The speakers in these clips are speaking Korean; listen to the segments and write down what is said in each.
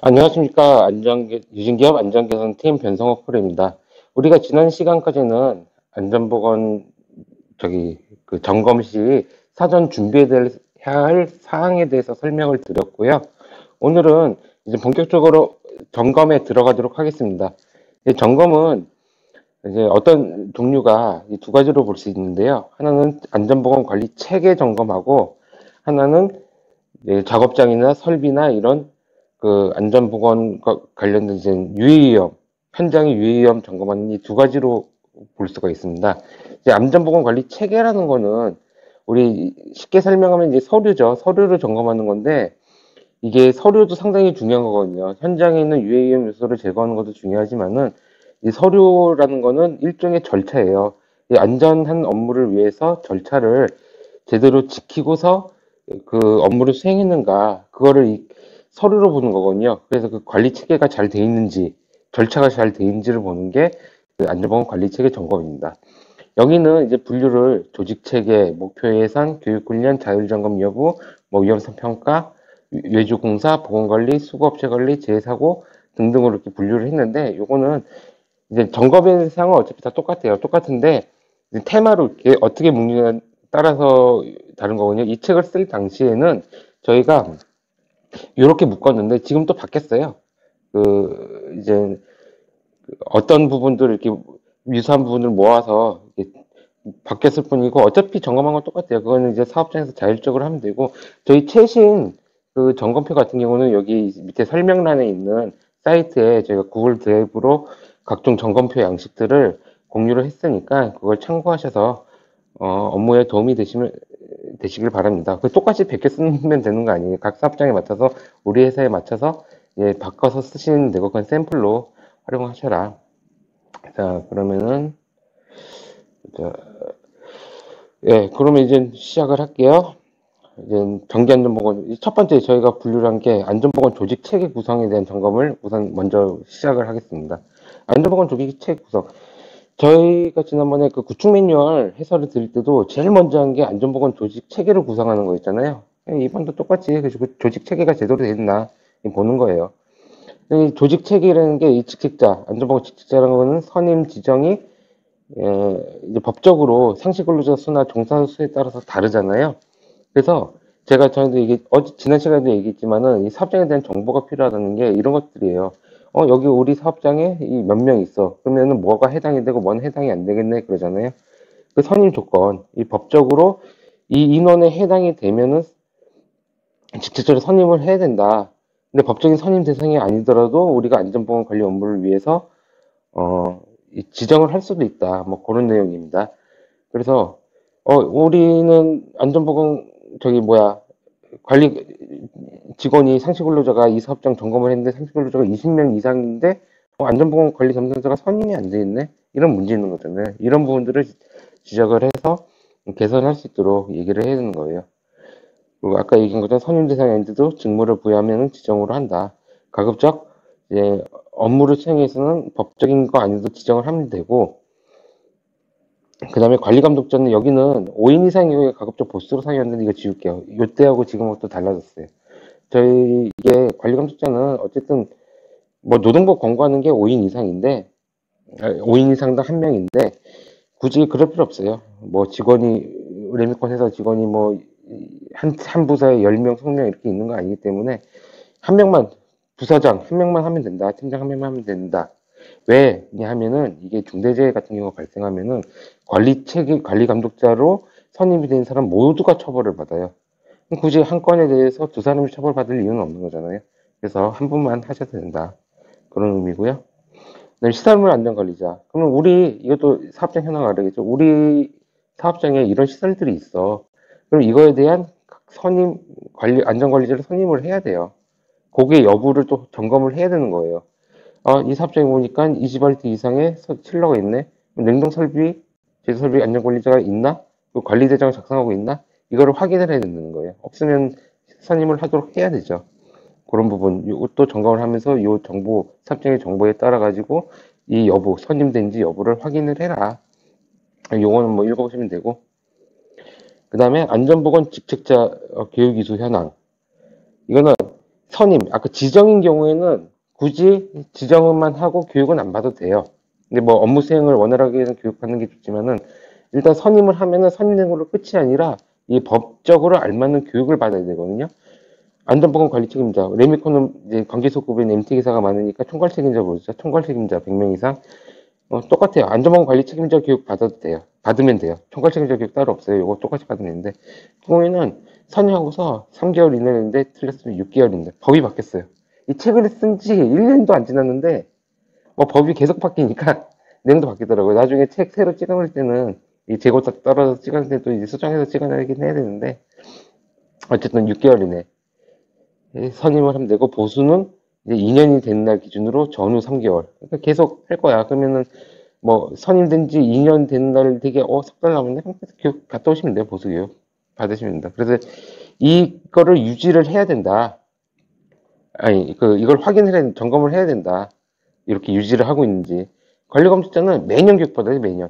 안녕하십니까. 유진기업 안전개선팀 변성호 프로입니다. 우리가 지난 시간까지는 안전보건, 점검 시 사전 준비해야 할 사항에 대해서 설명을 드렸고요. 오늘은 이제 본격적으로 점검에 들어가도록 하겠습니다. 점검은 이제 어떤 종류가 두 가지로 볼 수 있는데요. 하나는 안전보건 관리 체계 점검하고, 하나는 작업장이나 설비나 이런 안전보건과 관련된 이제 유해위험, 현장의 유해위험 점검하는 이 두 가지로 볼 수가 있습니다. 이제 안전보건 관리 체계라는 거는 우리 쉽게 설명하면 이제 서류죠. 서류를 점검하는 건데 이게 서류도 상당히 중요한 거거든요. 현장에 있는 유해위험 요소를 제거하는 것도 중요하지만은 이 서류라는 거는 일종의 절차예요. 이 안전한 업무를 위해서 절차를 제대로 지키고서 그 업무를 수행했는가, 그거를 이 서류로 보는 거거든요. 그래서 그 관리 체계가 잘 돼 있는지, 절차가 잘 돼 있는지를 보는 게 그 안전보건 관리 체계 점검입니다. 여기는 이제 분류를 조직 체계, 목표 예산, 교육 훈련, 자율 점검 여부, 뭐 위험성 평가, 외주 공사, 보건 관리, 수거업체 관리, 재사고 등등으로 이렇게 분류를 했는데, 요거는 이제 점검의 사항은 어차피 다 똑같아요. 똑같은데 테마로 이렇게 어떻게 묶느냐에 따라서 다른 거거든요. 이 책을 쓸 당시에는 저희가 이렇게 묶었는데 지금 또 바뀌었어요. 이제 어떤 부분들 이렇게 유사한 부분을 모아서 이렇게 바뀌었을 뿐이고 어차피 점검한 건 똑같아요. 그거는 이제 사업장에서 자율적으로 하면 되고 저희 최신 그 점검표 같은 경우는 여기 밑에 설명란에 있는 사이트에 저희가 구글 드라이브로 각종 점검표 양식들을 공유를 했으니까 그걸 참고하셔서 업무에 도움이 되시길 바랍니다. 그 똑같이 100개 쓰면 되는 거 아니에요. 각 사업장에 맞춰서 우리 회사에 맞춰서 바꿔서 쓰시면 되고 그건 샘플로 활용하셔라. 자, 그러면은 자, 그러면 이제 시작을 할게요. 이제 정기안전보건 첫 번째 저희가 분류를 한 게 안전보건 조직 체계 구성에 대한 점검을 우선 먼저 시작을 하겠습니다. 안전보건 조직 체계 구성. 저희가 지난번에 그 구축 매뉴얼 해설을 드릴 때도 제일 먼저 한 게 안전보건 조직 체계를 구성하는 거 있잖아요. 이번도 똑같이 그 조직 체계가 제대로 돼 있나 보는 거예요. 이 조직 체계라는 게 이 직책자, 안전보건 직책자라는 거는 선임 지정이 이제 법적으로 상시근로자 수나 종사 수에 따라서 다르잖아요. 그래서 제가 전에도 지난 시간에도 얘기했지만은 이 사업장에 대한 정보가 필요하다는 게 이런 것들이에요. 여기 우리 사업장에 이 몇 명 있어. 그러면은 뭐가 해당이 되고 뭐는 해당이 안 되겠네 그러잖아요. 그 선임 조건, 이 법적으로 이 인원에 해당이 되면은 직접적으로 선임을 해야 된다. 근데 법적인 선임 대상이 아니더라도 우리가 안전보건 관리 업무를 위해서 지정을 할 수도 있다. 뭐 그런 내용입니다. 그래서 우리는 안전보건 관리 직원이 상시근로자가 이 사업장 점검을 했는데 상시근로자가 20명 이상인데 안전보건 관리 담당자가 선임이 안 돼 있네. 이런 문제 있는 거잖아요. 이런 부분들을 지적을 해서 개선할 수 있도록 얘기를 해야 되는 거예요. 그리고 아까 얘기한 것처럼 선임 대상이 아닌데도 직무를 부여하면 지정으로 한다. 가급적 이제 업무를 수행해서는 법적인 거 아니어도 지정을 하면 되고, 그 다음에 관리감독자는 여기는 5인 이상의 경우에 가급적 보수로 상이었는데 이거 지울게요. 이때하고 지금하고 또 달라졌어요. 저희 이게 관리감독자는 어쨌든 뭐 노동법 권고하는 게 5인 이상인데 5인 이상당 한 명인데 굳이 그럴 필요 없어요. 뭐 직원이 레미콘 회사 직원이 뭐 한 부서에 10명, 20명 이렇게 있는 거 아니기 때문에 한 명만 부서장 한 명만 하면 된다. 팀장 한 명만 하면 된다. 왜냐 하면은 이게 중대재해 같은 경우가 발생하면은 관리 감독자로 선임이 된 사람 모두가 처벌을 받아요. 굳이 한 건에 대해서 두 사람이 처벌받을 이유는 없는 거잖아요. 그래서 한 분만 하셔도 된다. 그런 의미고요. 시설물 안전관리자. 그러면 이것도 사업장 현황 알겠죠? 우리 사업장에 이런 시설들이 있어. 그럼 이거에 대한 안전관리자를 선임을 해야 돼요. 거기에 여부를 또 점검을 해야 되는 거예요. 이 사업장에 보니까 20R 이상의 칠러가 있네. 냉동 설비, 제조 설비 안전관리자가 있나? 그 관리대장을 작성하고 있나? 이거를 확인을 해야 되는 거예요. 없으면 선임을 하도록 해야 되죠. 그런 부분, 이것도 점검을 하면서 이 사업장의 정보에 따라 가지고 이 선임된지 여부를 확인을 해라. 요거는 뭐 읽어보시면 되고. 그 다음에 안전보건 직책자 교육 이수 현황. 이거는 선임, 아까 지정인 경우에는 굳이 지정만 하고 교육은 안 받아도 돼요. 근데 뭐 업무 수행을 원활하게 해서 교육받는 게 좋지만은 일단 선임을 하면은 선임으로 끝이 아니라 이 법적으로 알맞는 교육을 받아야 되거든요. 안전보건 관리 책임자, 레미코는 이제 관계소급인 MT 기사가 많으니까 총괄 책임자 모르죠. 총괄 책임자 100명 이상. 똑같아요. 안전보건 관리 책임자 교육 받아도 돼요. 받으면 돼요. 총괄 책임자 교육 따로 없어요. 이거 똑같이 받으면 되는데 그 경우에는 선임하고서 3개월 이내인데 틀렸으면 6개월인데 법이 바뀌었어요. 이 책을 쓴 지 1년도 안 지났는데 뭐 법이 계속 바뀌니까 내용도 바뀌더라고요. 나중에 책 새로 찍어낼 때는 이 재고 떨어져서 찍어낼 때도 이제 수정해서 찍어내긴 해야 되는데 어쨌든 6개월 이내 선임을 하면 되고 보수는 이제 2년이 된 날 기준으로 전후 3개월. 그러니까 계속 할 거야. 그러면은 뭐 선임된 지 2년 된 날 되게 석 달 남았네. 그럼 교육 갔다 오시면 돼요. 보수 교육 받으시면 된다. 그래서 이거를 유지를 해야 된다. 아니 이걸 확인을 점검을 해야 된다. 이렇게 유지를 하고 있는지. 관리검사는 매년 교육 받아요. 매년.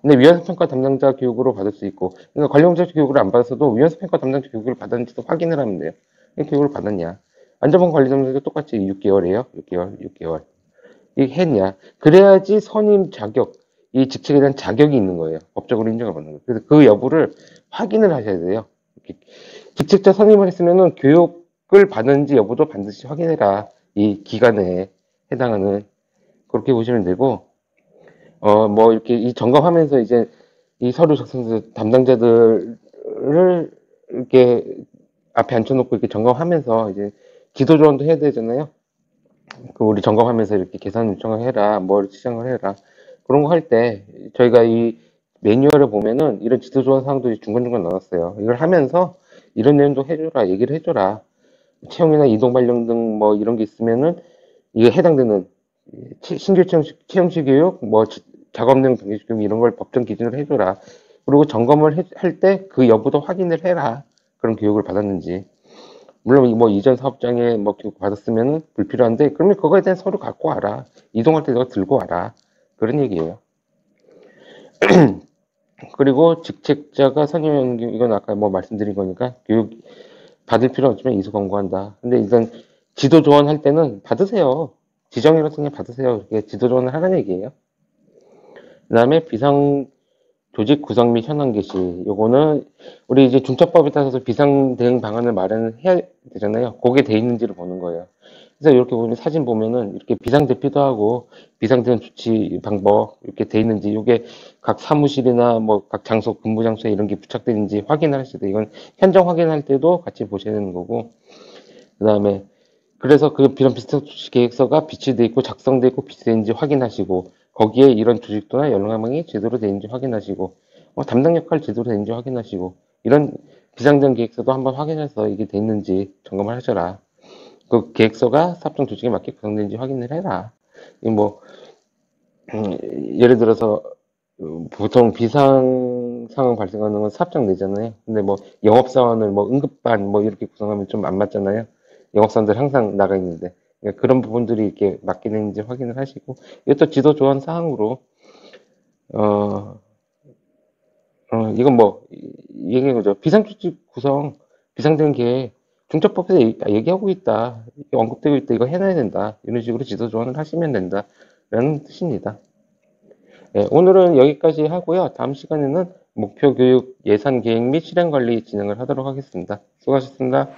근데 위원사 평가 담당자 교육으로 받을 수 있고, 그러니까 관리검사 교육을 안 받았어도 위원사 평가 담당자 교육을 받았는지도 확인을 하면 돼요. 교육을 받았냐. 안전보건 관리점도 똑같이 6개월이에요. 6개월. 이게 했냐. 그래야지 선임 자격, 이 직책에 대한 자격이 있는 거예요. 법적으로 인정을 받는 거예요. 그래서 그 여부를 확인을 하셔야 돼요. 직책자 선임을 했으면은 교육을 받는지 여부도 반드시 확인해라. 이 기간에 해당하는. 그렇게 보시면 되고, 뭐 이렇게 이 점검하면서 이제 이 서류 작성 담당자들을 이렇게 앞에 앉혀놓고 이렇게 점검하면서 이제 지도 조언도 해야 되잖아요. 그 우리 점검하면서 이렇게 계산 요청을 해라, 뭘 시작을 해라. 그런 거 할 때 저희가 이 매뉴얼을 보면은 이런 지도 조언 사항도 중간중간 나왔어요. 이걸 하면서 이런 내용도 해줘라, 얘기를 해줘라. 채용이나 이동 발령 등 뭐 이런 게 있으면은 이게 해당되는 신규 채용시 교육, 뭐 작업 내용 병행시 교육 이런 걸 법정 기준으로 해줘라. 그리고 점검을 할 때 그 여부도 확인을 해라. 그런 교육을 받았는지. 물론 뭐 이전 사업장에 뭐 교육 받았으면 불필요한데 그러면 그거에 대한 서류 갖고 와라. 이동할 때 너가 들고 와라. 그런 얘기예요. 그리고 직책자가 선임하는 경우 이건 아까 뭐 말씀드린 거니까 교육 받을 필요 없지만 이수 권고한다. 근데 일단 지도 조언 할 때는 받으세요. 지정이라서 그냥 받으세요. 이게 지도 조언을 하라는 얘기예요. 그 다음에 비상 조직 구성 및 현황 개시. 요거는 우리 이제 중첩법에 따라서 비상 대응 방안을 마련해야 되잖아요. 그게 돼 있는지를 보는 거예요. 그래서 이렇게 보면 사진 보면은 이렇게 비상 대피도 하고 비상 대응 조치 방법 이렇게 돼 있는지 이게 각 사무실이나 뭐 각 장소 근무 장소에 이런 게 부착되는지 확인을 하셔야 돼요. 이건 현장 확인할 때도 같이 보셔야 되는 거고. 그다음에 그래서 그 비상 조치 계획서가 비치돼 있고 작성돼 있고 비치되는지 확인하시고 거기에 이런 조직도나 연령망이 제대로 되는지 확인하시고 담당 역할 제대로 되는지 확인하시고 이런 비상전 계획서도 한번 확인해서 이게 됐는지 점검을 하셔라. 그 계획서가 사업장 조직에 맞게 구성되는지 확인을 해라. 뭐 예를 들어서 보통 비상 상황 발생하는 건 사업장 내잖아요. 근데 뭐 영업사원을 뭐 응급반 뭐 이렇게 구성하면 좀 안 맞잖아요. 영업사원들 항상 나가 있는데 그러니까 그런 부분들이 이렇게 맞게 되는지 확인을 하시고 이것도 지도 조언 사항으로 이건 뭐 얘기한 거죠. 비상조직 구성, 비상대응 계획 중첩법에서 얘기하고 있다. 언급되고 있다. 이거 해놔야 된다. 이런 식으로 지도 조언을 하시면 된다라는 뜻입니다. 네, 오늘은 여기까지 하고요. 다음 시간에는 목표 교육 예산 계획 및 실행 관리 진행을 하도록 하겠습니다. 수고하셨습니다.